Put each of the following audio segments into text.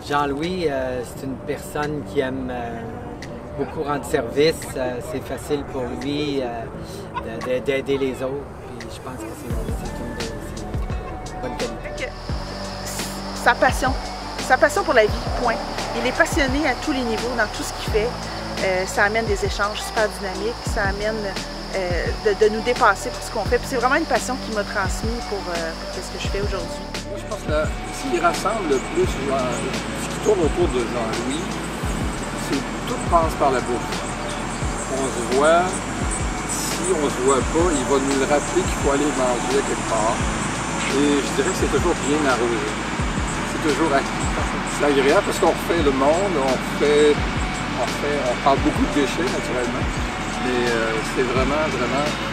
Jean-Louis, c'est une personne qui aime beaucoup rendre service. C'est facile pour lui d'aider les autres. Puis je pense que c'est une bonne qualité. Sa passion pour la vie, point. Il est passionné à tous les niveaux, dans tout ce qu'il fait. Ça amène des échanges super dynamiques, ça amène de nous dépasser pour ce qu'on fait. Puis c'est vraiment une passion qui m'a transmis pour ce que je fais aujourd'hui. Moi, je pense que ce qui rassemble le plus, ce qui tourne autour de Jean-Louis, c'est tout passe par la bouffe. On se voit, si on se voit pas, il va nous le rappeler qu'il faut aller manger quelque part. Et je dirais que c'est toujours bien arrosé. C'est toujours agréable parce qu'on refait le monde, on parle beaucoup de déchets naturellement, mais c'est vraiment, je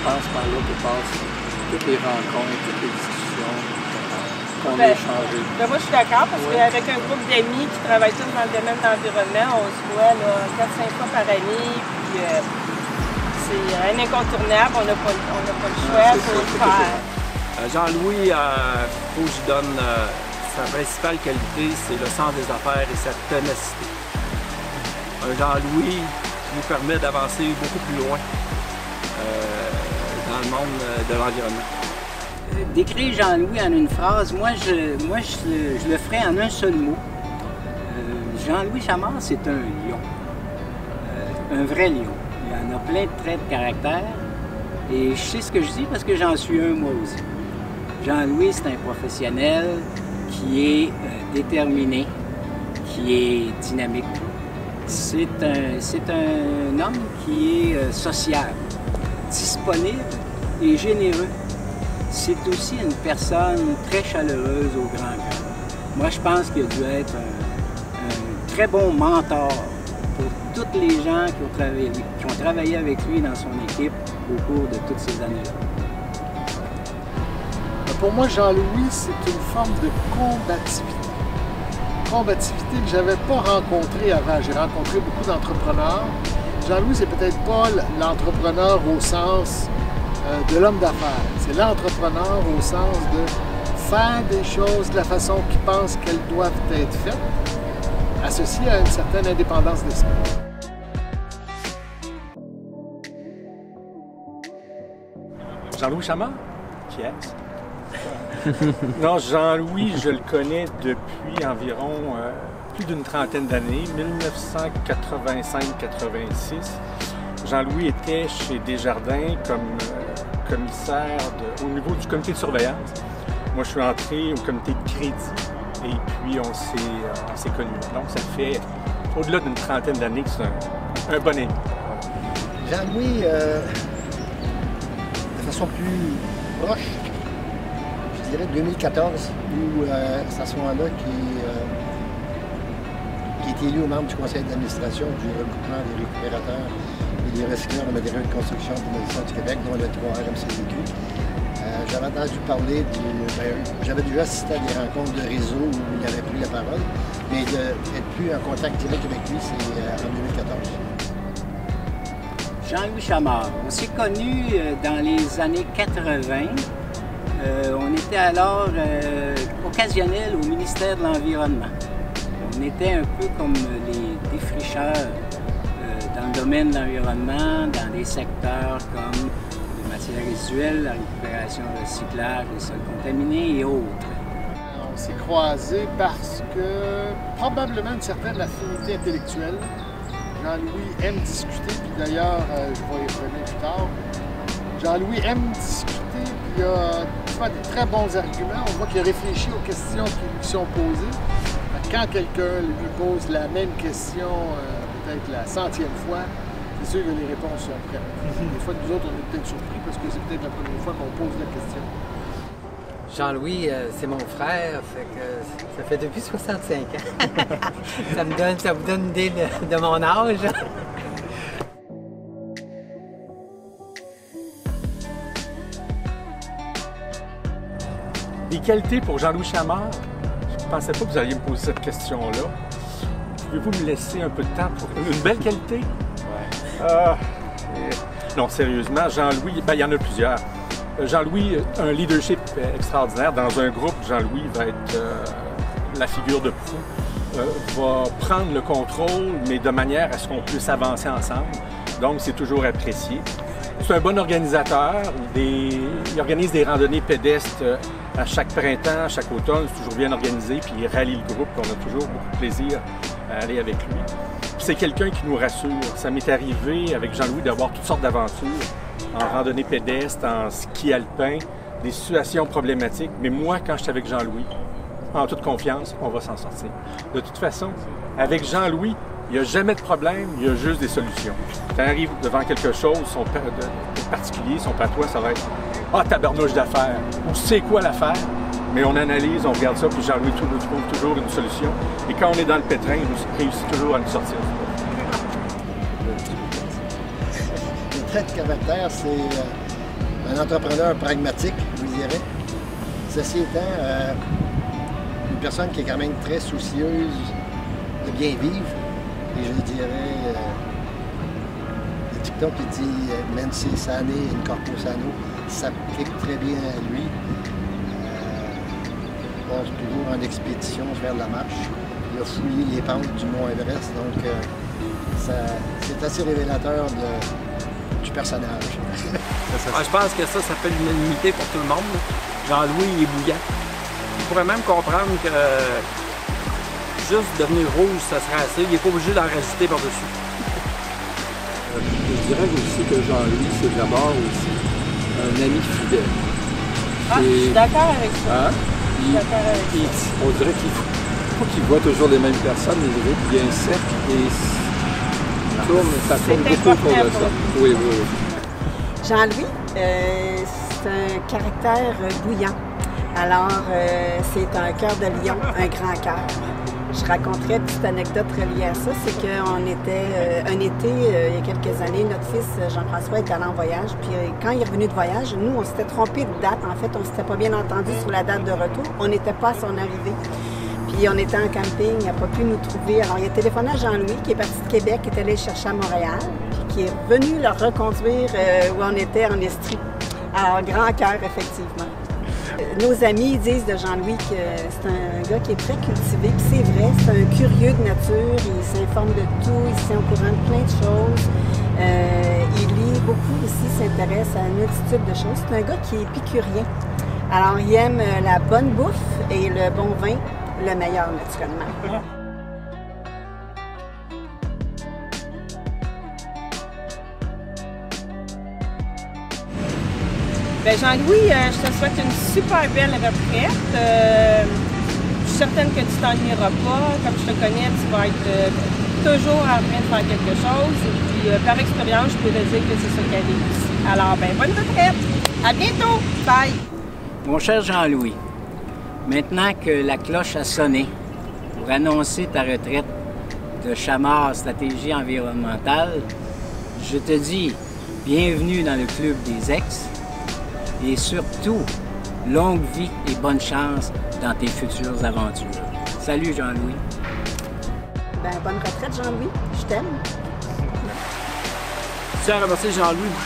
pense par là que passent toutes les rencontres, toutes les discussions qu'on a échangées. Moi je suis d'accord parce qu'avec un groupe d'amis qui travaillent tous dans le domaine de l'environnement, on se voit 4-5 fois par année, puis c'est un incontournable, on n'a pas le choix pour le faire. Jean-Louis, faut que je donne sa principale qualité, c'est le sens des affaires et sa ténacité. Jean-Louis nous permet d'avancer beaucoup plus loin dans le monde de l'environnement. Décrire Jean-Louis en une phrase, moi je le ferais en un seul mot. Jean-Louis Chamard, c'est un lion, un vrai lion. Il en a plein de traits de caractère et je sais ce que je dis parce que j'en suis un moi aussi. Jean-Louis, c'est un professionnel qui est déterminé, qui est dynamique. C'est un homme qui est sociable, disponible et généreux. C'est aussi une personne très chaleureuse au grand cœur. Moi, je pense qu'il a dû être un très bon mentor pour toutes les gens qui ont travaillé avec lui dans son équipe au cours de toutes ces années-là. Pour moi, Jean-Louis, c'est une forme de combativité. Combativité que je n'avais pas rencontrée avant. J'ai rencontré beaucoup d'entrepreneurs. Jean-Louis, c'est peut-être pas l'entrepreneur au sens de l'homme d'affaires. C'est l'entrepreneur au sens de faire des choses de la façon qu'il pense qu'elles doivent être faites, associées à une certaine indépendance d'esprit. Jean-Louis Chamard? Qui est-ce? Non, Jean-Louis, je le connais depuis environ plus d'une trentaine d'années, 1985-86. Jean-Louis était chez Desjardins comme commissaire au niveau du comité de surveillance. Moi, je suis entré au comité de crédit et puis on s'est connus. Donc, ça fait au-delà d'une trentaine d'années que c'est un bon ami. Jean-Louis, de façon plus proche, je dirais 2014, où c'est à ce moment-là qui est élu au membre du conseil d'administration du regroupement des récupérateurs et des recycleurs de matériaux de construction et de démolition du Québec, dont le 3RMCDQ. J'avais entendu parler j'avais déjà assisté à des rencontres de réseau où il avait pris la parole, mais d'être plus en contact direct avec lui, c'est en 2014. Jean-Louis Chamard, on s'est connus dans les années 80. On était alors occasionnel au ministère de l'Environnement. On était un peu comme les défricheurs dans le domaine de l'environnement, dans des secteurs comme les matières résiduelles, la récupération, le recyclage, les sols contaminés et autres. On s'est croisés parce que probablement une certaine affinité intellectuelle. Jean-Louis aime discuter, puis d'ailleurs, je vais y revenir plus tard. Jean-Louis aime discuter, puis il a des très bons arguments. On voit qu'il a réfléchi aux questions qui lui sont posées. Quand quelqu'un lui pose la même question, peut-être la 100e fois, c'est sûr que les réponses sont prêtes. Des fois, nous autres, on est peut-être surpris parce que c'est peut-être la première fois qu'on pose la question. Jean-Louis, c'est mon frère, fait que ça fait depuis 65 ans. ça vous donne une idée de mon âge. Des qualités pour Jean-Louis Chamard? Je ne pensais pas que vous alliez me poser cette question-là. Pouvez-vous me laisser un peu de temps pour une belle qualité? Ouais. Non, sérieusement, Jean-Louis, il y en a plusieurs. Jean-Louis a un leadership extraordinaire. Dans un groupe, Jean-Louis va être la figure de proue. va prendre le contrôle, mais de manière à ce qu'on puisse avancer ensemble. Donc, c'est toujours apprécié. C'est un bon organisateur. Il organise des randonnées pédestres à chaque printemps, à chaque automne. C'est toujours bien organisé, puis il rallie le groupe. On a toujours beaucoup de plaisir à aller avec lui. C'est quelqu'un qui nous rassure. Ça m'est arrivé avec Jean-Louis d'avoir toutes sortes d'aventures, en randonnée pédestre, en ski alpin, des situations problématiques. Mais moi, quand je suis avec Jean-Louis, en toute confiance, on va s'en sortir. De toute façon, avec Jean-Louis, il n'y a jamais de problème, il y a juste des solutions. Quand on arrive devant quelque chose, de particulier, son patois, ça va être « Ah, tabarnouche d'affaires » ou « C'est quoi l'affaire ?» Mais on analyse, on regarde ça, puis Jean-Louis nous trouve toujours une solution. Et quand on est dans le pétrin, il réussit toujours à nous sortir. Le trait de caractère, c'est un entrepreneur pragmatique, je vous dirais. Ceci étant, une personne qui est quand même très soucieuse de bien vivre. Et je dirais, le dicton qui dit « Mense sane in corpore sano », s'applique très bien à lui. Il passe toujours en expédition vers la marche. Il a fouillé les pentes du mont Everest, donc c'est assez révélateur du personnage. Je pense que ça fait l'unanimité pour tout le monde. Jean-Louis, il est bouillant. Il pourrait même comprendre que juste devenir rouge, ça serait assez. Il n'est pas obligé d'en rajouter par-dessus. Je dirais aussi que Jean-Louis, c'est d'abord aussi un ami fidèle. Ah, je suis d'accord avec ça. Hein? On dirait qu'il voit toujours les mêmes personnes, mais il y a un cercle et ça tourne beaucoup autour de ça. Oui, oui, oui. Jean-Louis, c'est un caractère bouillant. Alors, c'est un cœur de lion, un grand cœur. Je raconterai une petite anecdote reliée à ça, c'est qu'on était un été, il y a quelques années, notre fils Jean-François était allé en voyage, puis quand il est revenu de voyage, nous, on s'était trompé de date. En fait, on ne s'était pas bien entendu sur la date de retour. On n'était pas à son arrivée. Puis on était en camping, il n'a pas pu nous trouver. Alors, il a téléphoné à Jean-Louis, qui est parti de Québec, qui est allé le chercher à Montréal, puis qui est venu le reconduire où on était en Estrie. Alors, grand cœur, effectivement. Nos amis disent de Jean-Louis que c'est un gars qui est très cultivé, puis c'est vrai, c'est un curieux de nature, il s'informe de tout, il se tient au courant de plein de choses. Il lit beaucoup aussi, s'intéresse à une multitude de choses. C'est un gars qui est épicurien. Alors, il aime la bonne bouffe et le bon vin, le meilleur naturellement. Bien, Jean-Louis, je te souhaite une super belle retraite. Je suis certaine que tu t'ennuieras pas. Comme je te connais, tu vas être toujours en train de faire quelque chose. Et puis, par expérience, je peux te dire que c'est ça qui arrive ici. Alors, ben, bonne retraite! À bientôt! Bye! Mon cher Jean-Louis, maintenant que la cloche a sonné pour annoncer ta retraite de Chamard Stratégie environnementale, je te dis bienvenue dans le club des ex et surtout, longue vie et bonne chance dans tes futures aventures. Salut Jean-Louis. Ben, bonne retraite Jean-Louis, je t'aime. Je tiens à remercier Jean-Louis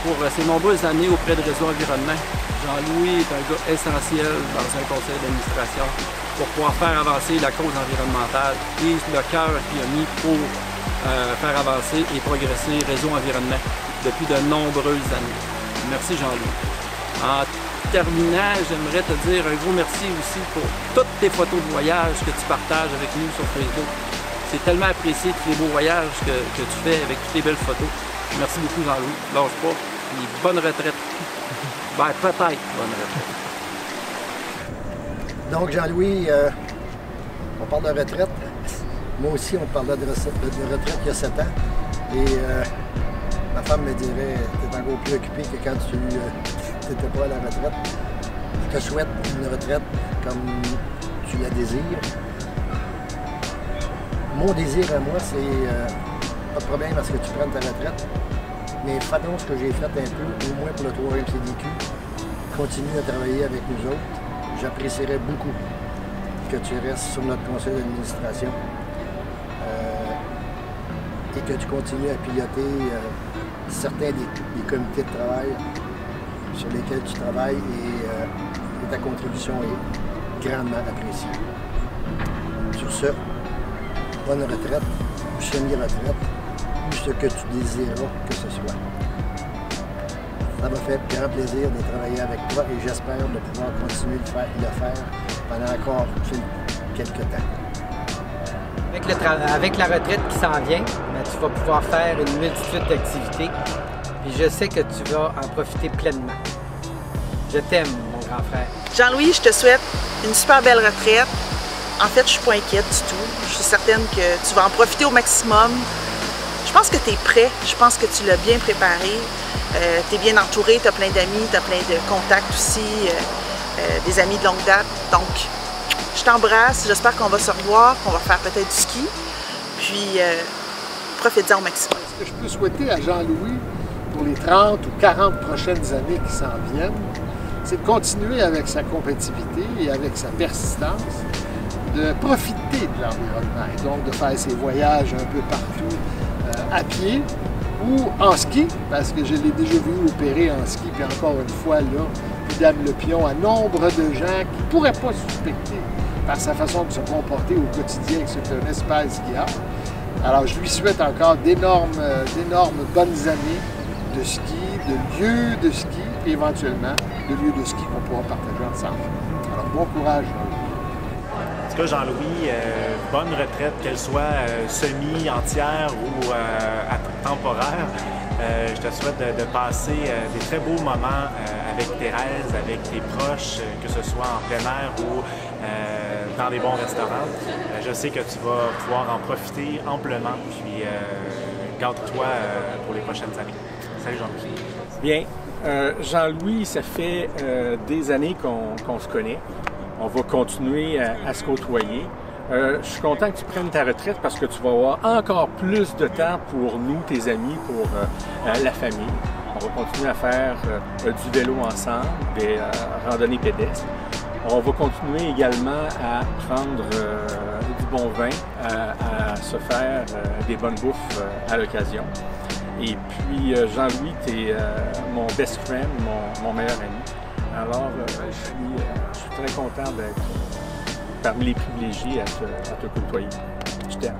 pour ses nombreuses années auprès de Réseau Environnement. Jean-Louis est un gars essentiel dans un conseil d'administration pour pouvoir faire avancer la cause environnementale et le cœur qu'il a mis pour faire avancer et progresser Réseau Environnement depuis de nombreuses années. Merci Jean-Louis. En terminant, j'aimerais te dire un gros merci aussi pour toutes tes photos de voyage que tu partages avec nous sur Facebook. C'est tellement apprécié tous les beaux voyages que tu fais avec toutes les belles photos. Merci beaucoup Jean-Louis. Lâche pas. Et bonne retraite. Ben, peut-être bonne retraite. Donc, Jean-Louis, on parle de retraite. Moi aussi, on parlait de retraite il y a 7 ans. Et ma femme me dirait, tu es encore plus occupé que quand tu n'étais pas à la retraite. Je te souhaite une retraite comme tu la désires. Mon désir à moi, c'est pas de problème à ce que tu prennes ta retraite, mais fais donc ce que j'ai fait un peu, au moins pour le 3e CDQ. Continue à travailler avec nous autres. J'apprécierais beaucoup que tu restes sur notre conseil d'administration et que tu continues à piloter certains des comités de travail sur lesquels tu travailles et ta contribution est grandement appréciée. Sur ce, bonne retraite, ou semi-retraite, ou ce que tu désireras que ce soit. Ça m'a fait grand plaisir de travailler avec toi et j'espère de pouvoir continuer de le faire pendant encore quelques temps. Avec la retraite qui s'en vient, tu vas pouvoir faire une multitude d'activités. Puis je sais que tu vas en profiter pleinement. Je t'aime, mon grand frère. Jean-Louis, je te souhaite une super belle retraite. En fait, je suis pas inquiète du tout. Je suis certaine que tu vas en profiter au maximum. Je pense que tu es prêt. Je pense que tu l'as bien préparé. Tu es bien entouré, tu as plein d'amis, tu as plein de contacts aussi, des amis de longue date. Donc, je t'embrasse. J'espère qu'on va se revoir, qu'on va faire peut-être du ski. Puis, profite-en au maximum. Ce que je peux souhaiter à Jean-Louis pour les 30 ou 40 prochaines années qui s'en viennent, c'est de continuer avec sa compétitivité et avec sa persistance, de profiter de l'environnement et donc de faire ses voyages un peu partout à pied ou en ski, parce que je l'ai déjà vu opérer en ski, puis encore une fois, là, Dame Le Pion, à nombre de gens qui ne pourraient pas suspecter par sa façon de se comporter au quotidien que c'est un espèce skieur. Alors, je lui souhaite encore d'énormes bonnes années de ski, de lieux de ski, et éventuellement de lieux de ski qu'on pourra partager ensemble. Alors, bon courage. En tout cas, Jean-Louis, bonne retraite, qu'elle soit semi-entière ou temporaire. Je te souhaite de passer des très beaux moments avec Thérèse, avec tes proches, que ce soit en plein air ou dans des bons restaurants. Je sais que tu vas pouvoir en profiter amplement, puis garde-toi pour les prochaines années. Salut Jean-Louis. Bien, Jean-Louis, ça fait des années qu'on se connaît. On va continuer à se côtoyer. Je suis content que tu prennes ta retraite parce que tu vas avoir encore plus de temps pour nous, tes amis, pour la famille. On va continuer à faire du vélo ensemble, des randonnées pédestres. On va continuer également à prendre du bon vin, à se faire des bonnes bouffes à l'occasion. Et puis Jean-Louis, tu es mon best friend, mon meilleur ami. Alors je suis très content d'être parmi les privilégiés à te côtoyer. Je t'aime.